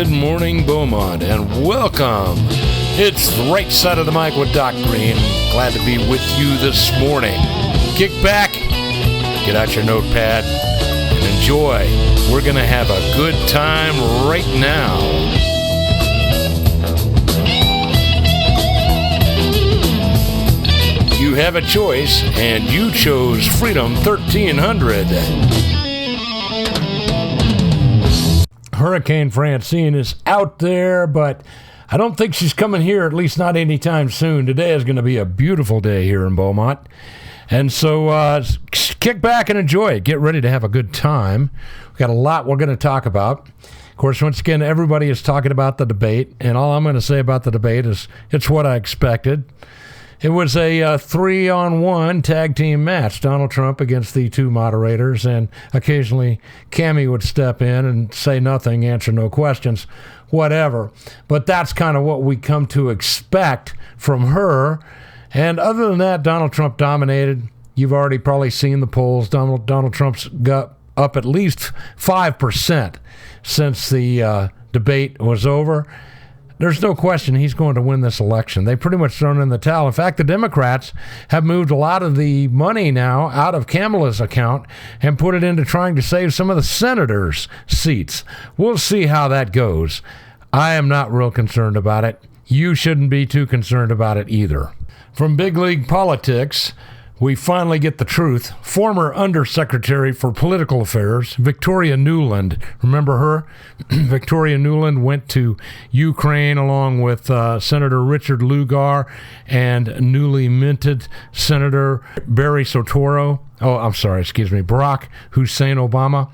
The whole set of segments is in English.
Good morning, Beaumont, and welcome. It's the right side of the mic with Doc Green. Glad to be with you this morning. Kick back, get out your notepad, and enjoy. We're going to have a good time right now. You have a choice, and you chose Freedom 1300. Hurricane Francine is out there, but I don't think she's coming here, at least not anytime soon. Today is going to be a beautiful day here in Beaumont. And so kick back and enjoy it. Get ready to have a good time. We've got a lot we're going to talk about. Of course, once again, everybody is talking about the debate, and all I'm going to say about the debate is it's what I expected. It was a 3-on-1 tag team match, Donald Trump against the two moderators, and occasionally Cammie would step in and say nothing, answer no questions, whatever. But that's kind of what we come to expect from her. And other than that, Donald Trump dominated. You've already probably seen the polls. Donald Trump's got up at least 5% since the debate was over. There's no question he's going to win this election. They pretty much thrown in the towel. In fact, the Democrats have moved a lot of the money now out of Kamala's account and put it into trying to save some of the senators' seats. We'll see how that goes. I am not real concerned about it. You shouldn't be too concerned about it either. From big league politics, we finally get the truth. Former Undersecretary for Political Affairs, Victoria Nuland. Remember her? Victoria Nuland went to Ukraine along with Senator Richard Lugar and newly minted Senator Barack Hussein Obama.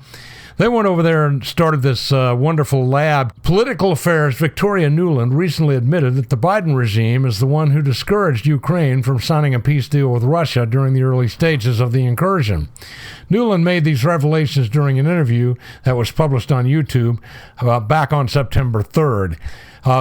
They went over there and started this wonderful lab. Political Affairs Victoria Nuland recently admitted that the Biden regime is the one who discouraged Ukraine from signing a peace deal with Russia during the early stages of the incursion. Nuland made these revelations during an interview that was published on YouTube back on September 3rd.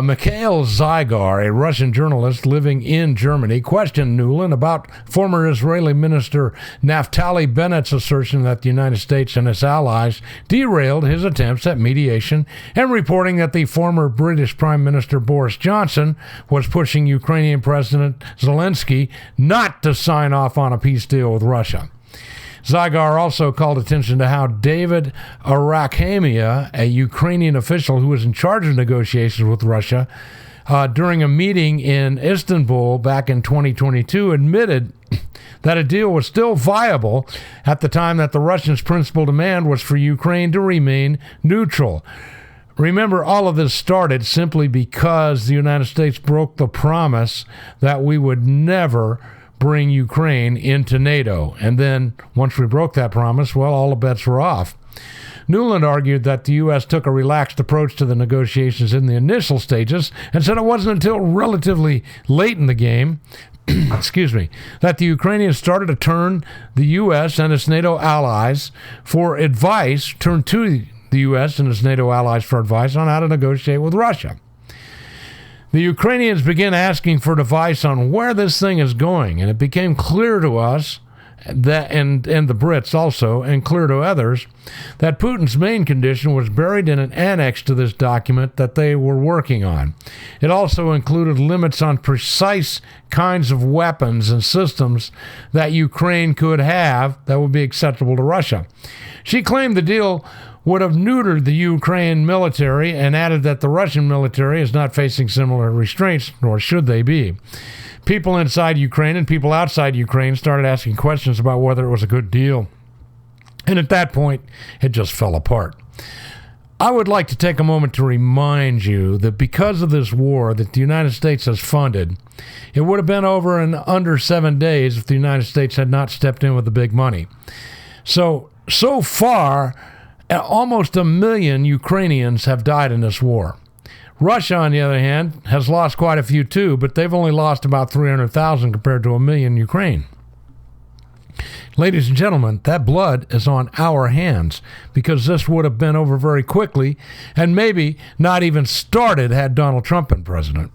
Mikhail Zygar, a Russian journalist living in Germany, questioned Nuland about former Israeli Minister Naftali Bennett's assertion that the United States and its allies derailed his attempts at mediation and reporting that the former British Prime Minister Boris Johnson was pushing Ukrainian President Zelensky not to sign off on a peace deal with Russia. Zygar also called attention to how David Arakhamia, a Ukrainian official who was in charge of negotiations with Russia, during a meeting in Istanbul back in 2022, admitted that a deal was still viable at the time that the Russians' principal demand was for Ukraine to remain neutral. Remember, all of this started simply because the United States broke the promise that we would never bring Ukraine into NATO. And then, once we broke that promise, well, all the bets were off. Nuland argued that the U.S. took a relaxed approach to the negotiations in the initial stages and said it wasn't until relatively late in the game that the Ukrainians started to turn the U.S. and its NATO allies for advice, turn to the U.S. and its NATO allies for advice on how to negotiate with Russia. The Ukrainians began asking for advice on where this thing is going, and it became clear to us that, and the Brits also, and clear to others, that Putin's main condition was buried in an annex to this document that they were working on. It also included limits on precise kinds of weapons and systems that Ukraine could have that would be acceptable to Russia. She claimed the deal would have neutered the Ukraine military and added that the Russian military is not facing similar restraints, nor should they be. People inside Ukraine and people outside Ukraine started asking questions about whether it was a good deal. And at that point, it just fell apart. I would like to take a moment to remind you that because of this war that the United States has funded, it would have been over in under 7 days if the United States had not stepped in with the big money. So far, almost 1 million Ukrainians have died in this war. Russia, on the other hand, has lost quite a few too, but they've only lost about 300,000 compared to 1 million Ukraine. Ladies and gentlemen, that blood is on our hands because this would have been over very quickly and maybe not even started had Donald Trump been president.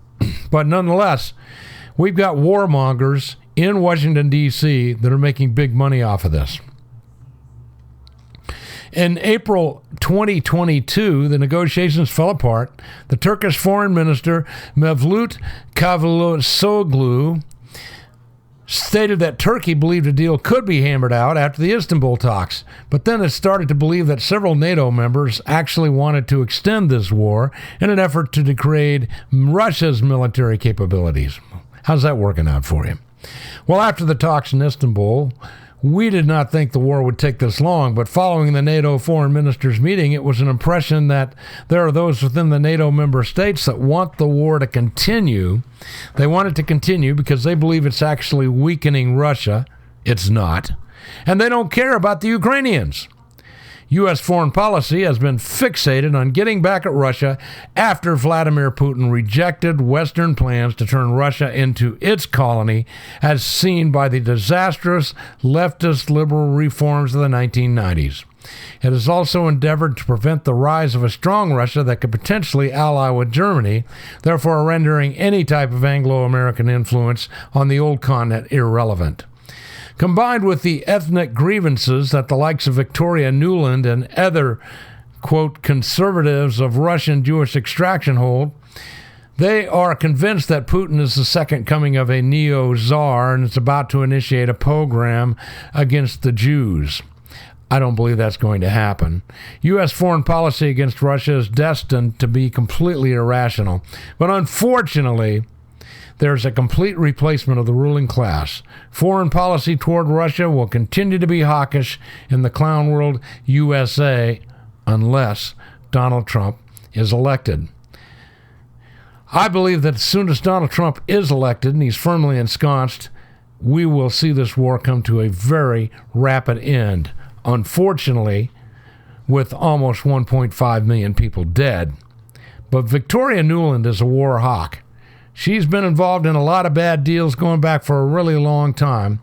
But nonetheless, we've got warmongers in Washington, D.C. that are making big money off of this. In April 2022, the negotiations fell apart. The Turkish Foreign Minister Mevlut Cavusoglu stated that Turkey believed a deal could be hammered out after the Istanbul talks, but then it started to believe that several NATO members actually wanted to extend this war in an effort to degrade Russia's military capabilities. How's that working out for you? Well, after the talks in Istanbul, we did not think the war would take this long, but following the NATO foreign ministers' meeting, it was an impression that there are those within the NATO member states that want the war to continue. They want it to continue because they believe it's actually weakening Russia. It's not. And they don't care about the Ukrainians. U.S. foreign policy has been fixated on getting back at Russia after Vladimir Putin rejected Western plans to turn Russia into its colony, as seen by the disastrous leftist liberal reforms of the 1990s. It has also endeavored to prevent the rise of a strong Russia that could potentially ally with Germany, therefore rendering any type of Anglo-American influence on the old continent irrelevant. Combined with the ethnic grievances that the likes of Victoria Nuland and other, quote, conservatives of Russian Jewish extraction hold, they are convinced that Putin is the second coming of a neo-czar and is about to initiate a pogrom against the Jews. I don't believe that's going to happen. U.S. foreign policy against Russia is destined to be completely irrational. But unfortunately, there's a complete replacement of the ruling class. Foreign policy toward Russia will continue to be hawkish in the clown world USA unless Donald Trump is elected. I believe that as soon as Donald Trump is elected and he's firmly ensconced, we will see this war come to a very rapid end. Unfortunately, with almost 1.5 million people dead. But Victoria Nuland is a war hawk. She's been involved in a lot of bad deals going back for a really long time.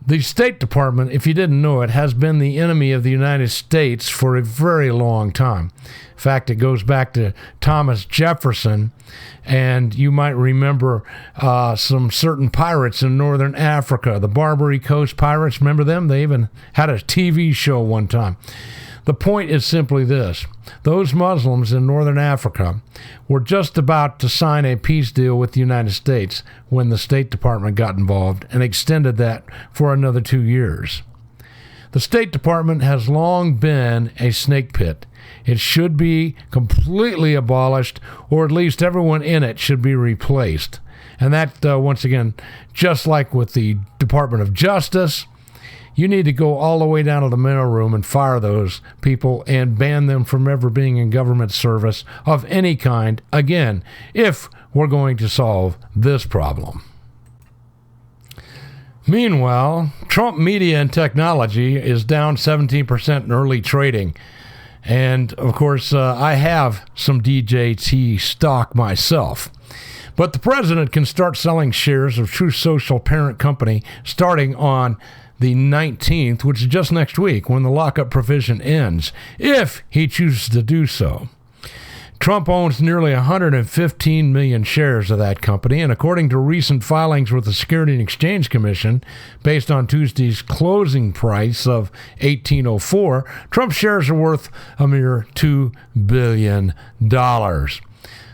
The State Department, if you didn't know it, has been the enemy of the United States for a very long time. In fact, it goes back to Thomas Jefferson, and you might remember some certain pirates in northern Africa, the Barbary Coast Pirates. Remember them? They even had a TV show one time. The point is simply this. Those Muslims in northern Africa were just about to sign a peace deal with the United States when the State Department got involved and extended that for another 2 years. The State Department has long been a snake pit. It should be completely abolished, or at least everyone in it should be replaced. And that, once again, just like with the Department of Justice, you need to go all the way down to the mailroom and fire those people and ban them from ever being in government service of any kind, again, if we're going to solve this problem. Meanwhile, Trump Media and Technology is down 17% in early trading. And, of course, I have some DJT stock myself. But the president can start selling shares of Truth Social parent company starting on the 19th, which is just next week, when the lockup provision ends, if he chooses to do so. Trump owns nearly 115 million shares of that company, and according to recent filings with the Securities and Exchange Commission, based on Tuesday's closing price of $18.04, Trump's shares are worth a mere $2 billion.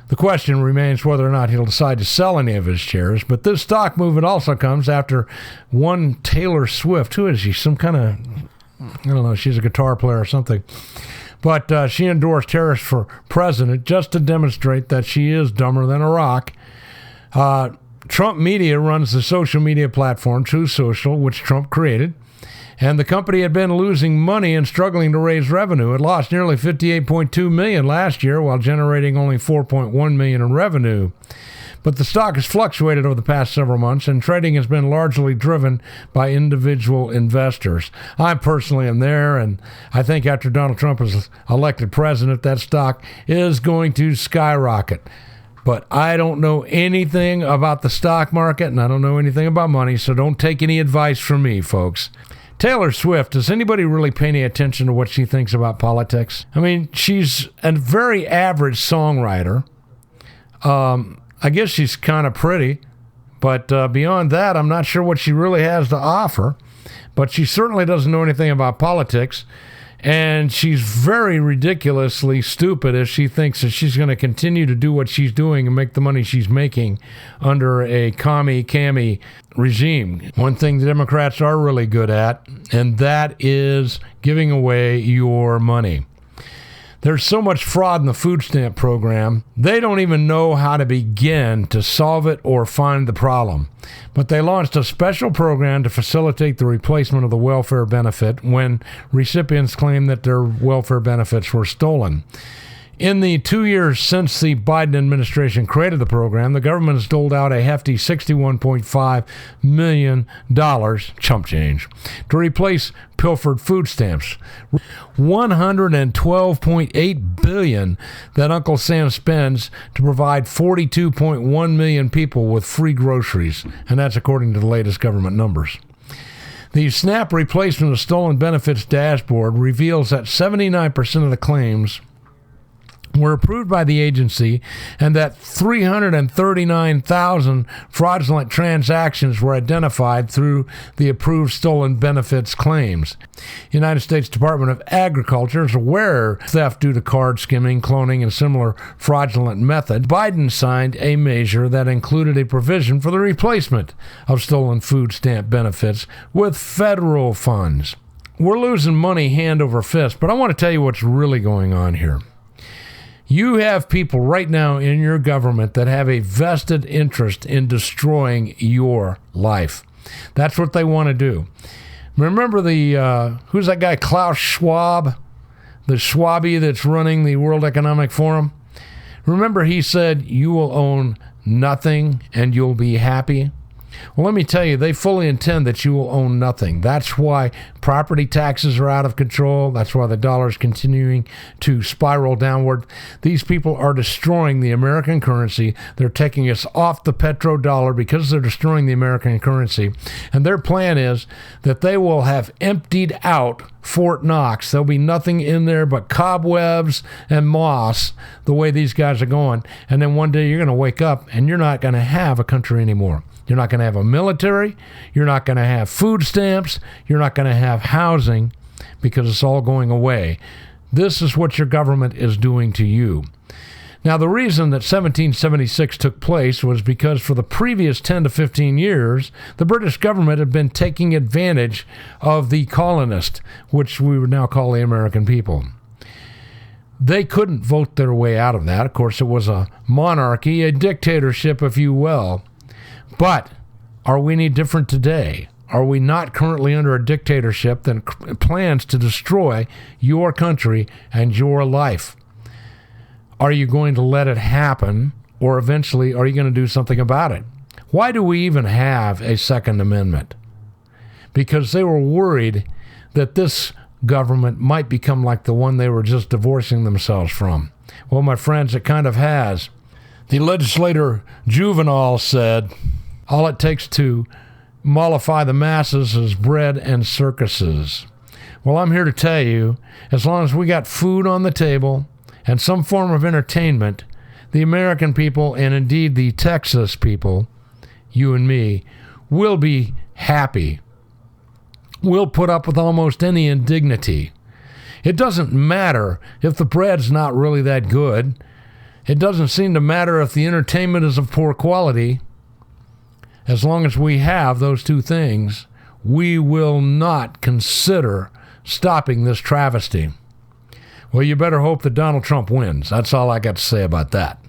The question remains whether or not he'll decide to sell any of his shares, but this stock movement also comes after one Taylor Swift. Who is she? Some kind of, I don't know, she's a guitar player or something. But she endorsed Harris for president just to demonstrate that she is dumber than a rock. Trump Media runs the social media platform Truth Social, which Trump created. And the company had been losing money and struggling to raise revenue. It lost nearly $58.2 million last year while generating only $4.1 million in revenue. But the stock has fluctuated over the past several months, and trading has been largely driven by individual investors. I personally am there, and I think after Donald Trump is elected president, that stock is going to skyrocket. But I don't know anything about the stock market, and I don't know anything about money, so don't take any advice from me, folks. Taylor Swift, does anybody really pay any attention to what she thinks about politics? I mean, she's a very average songwriter. I guess she's kind of pretty, but beyond that, I'm not sure what she really has to offer. But she certainly doesn't know anything about politics. And she's very ridiculously stupid if she thinks that she's going to continue to do what she's doing and make the money she's making under a commie regime. One thing the Democrats are really good at, and that is giving away your money. There's so much fraud in the food stamp program, they don't even know how to begin to solve it or find the problem. But they launched a special program to facilitate the replacement of the welfare benefit when recipients claim that their welfare benefits were stolen. In the 2 years since the Biden administration created the program, the government has doled out a hefty $61.5 million, chump change, to replace pilfered food stamps. $112.8 billion that Uncle Sam spends to provide 42.1 million people with free groceries, and that's according to the latest government numbers. The SNAP replacement of stolen benefits dashboard reveals that 79% of the claims were approved by the agency, and that 339,000 fraudulent transactions were identified through the approved stolen benefits claims. United States Department of Agriculture is aware of theft due to card skimming, cloning, and similar fraudulent methods. Biden signed a measure that included a provision for the replacement of stolen food stamp benefits with federal funds. We're losing money hand over fist, but I want to tell you what's really going on here. You have people right now in your government that have a vested interest in destroying your life. That's what they want to do. Remember who's that guy, Klaus Schwab? The Schwabby that's running the World Economic Forum? Remember he said, you will own nothing and you'll be happy? Well, let me tell you, they fully intend that you will own nothing. That's why property taxes are out of control. That's why the dollar is continuing to spiral downward. These people are destroying the American currency. They're taking us off the petrodollar because they're destroying the American currency. And their plan is that they will have emptied out Fort Knox. There'll be nothing in there but cobwebs and moss the way these guys are going. And then one day you're going to wake up and you're not going to have a country anymore. You're not going to have a military. You're not going to have food stamps. You're not going to have housing because it's all going away. This is what your government is doing to you. Now, the reason that 1776 took place was because for the previous 10 to 15 years, the British government had been taking advantage of the colonists, which we would now call the American people. They couldn't vote their way out of that. Of course, it was a monarchy, a dictatorship, if you will. But are we any different today? Are we not currently under a dictatorship that plans to destroy your country and your life? Are you going to let it happen, or eventually are you going to do something about it? Why do we even have a Second Amendment? Because they were worried that this government might become like the one they were just divorcing themselves from. Well, my friends, it kind of has. The legislator Juvenal said, all it takes to mollify the masses is bread and circuses. Well, I'm here to tell you, as long as we got food on the table and some form of entertainment, the American people, and indeed the Texas people, you and me, will be happy. We'll put up with almost any indignity. It doesn't matter if the bread's not really that good. It doesn't seem to matter if the entertainment is of poor quality. As long as we have those two things, we will not consider stopping this travesty. Well, you better hope that Donald Trump wins. That's all I got to say about that.